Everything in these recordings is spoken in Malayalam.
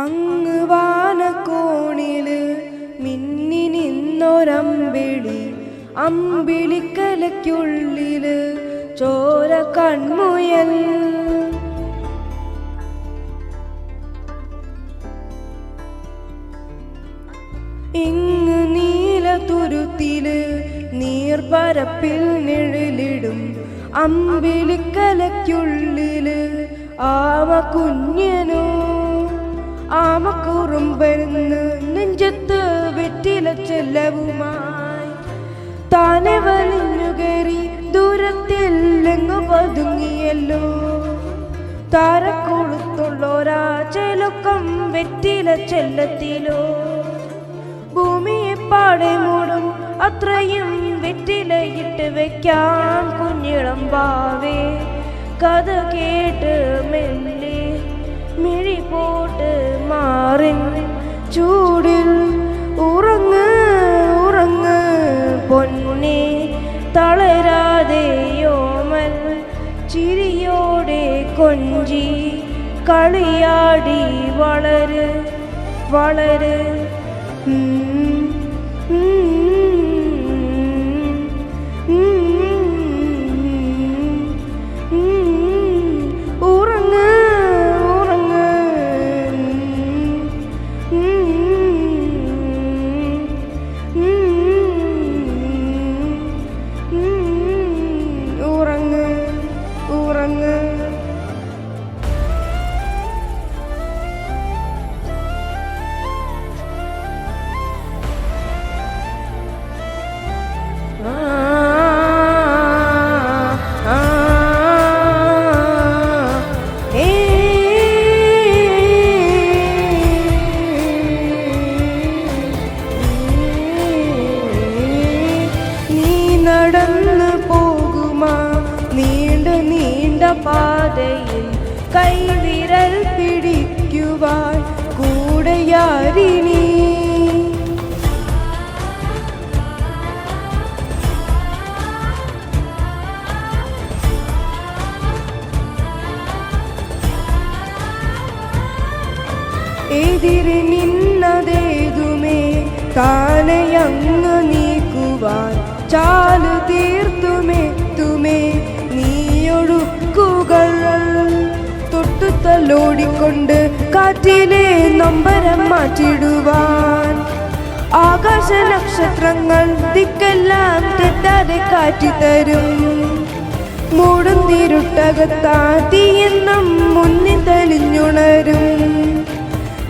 അങ്ങ് വാനക്കോണില് മിന്നി നിന്നൊരമ്പിളി, അമ്പിളിക്കലയ്ക്കുള്ളില് ചോര കൺമുയൽ. ഇങ്ങ് നീലതുരുത്തില് നീർപ്പരപ്പിൽ നിഴലിടും അമ്പിളിക്കലയ്ക്കുള്ളില് ആമ കുഞ്ഞനോ ആമക്കുറുമ്പെന്ന് നെഞ്ചത്ത് വെറ്റില ചെല്ലവുമായി താനെ വലിഞ്ഞുകേറി ദൂരത്തിൽ എങ്ങു പതുങ്ങിയല്ലോ. താരക്കൊളുത്തുള്ളോരാ ചെലുക്കം വെറ്റില ചെല്ലത്തിലോ. ഭൂമിയെ പാടെ മൂടും അത്രയും വെറ്റിലയിട്ട് വെക്കാം കുഞ്ഞിളം പാവേ. കഥ കേട്ട് മെല്ലെ മിഴി പോട്ട് മാറിൻ ചൂടിൽ ഉറങ്ങ് ഉറങ്ങ് പൊന്നേ. തളരാതെയോമൽ ചിരിയോടെ കൊഞ്ചി കളിയാടി വളര് വളര്. നടന്നു പോകുമാ നീണ്ട നീണ്ട പാതയിൽ കൈവിരൽ പിടിക്കുവാൻ കൂടെയാരിനി. എതിരെ നിന്നതേതുമേ താനെയങ്ങ് നീക്കുവാൻ ചാല് തീർത്തുമെത്തുമേ നീയൊഴുക്കുകൾ. തൊട്ടു തലോടിക്കൊണ്ട് കാറ്റിലെ നൊമ്പരം മാറ്റിടുവാൻ ആകാശ നക്ഷത്രങ്ങൾ ദിക്കെല്ലാം തെറ്റാതെ കാറ്റിത്തരും. മൂടും തിരുട്ടകത്താ തീയെന്നും മുന്നിൽ തെളിഞ്ഞുണരും.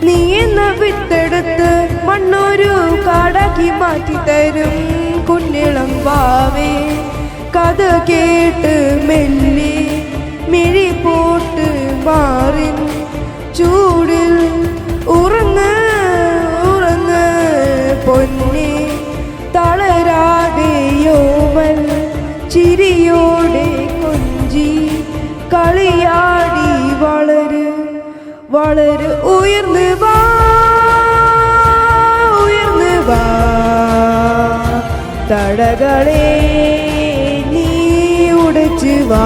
നീ എന്ന വിത്തെടുത്ത് മണ്ണൊരു കാടാക്കി മാറ്റിത്തരും കുഞ്ഞിളം വാവേ. കഥ കേട്ട് മെല്ലെ മിഴി പോട്ട് മാറിൻ ചൂടിൽ ഉറങ്ങ് ഉറങ്ങ് പൊന്നേ. തളരാതെയോമൽ ചിരിയോടെ കൊഞ്ചി കളിയാടി വളര് വളര്. ഉയർന്ന് വാ ഉയർന്ന് വാ തടകളെ നീ ഉടച്ചു വാ.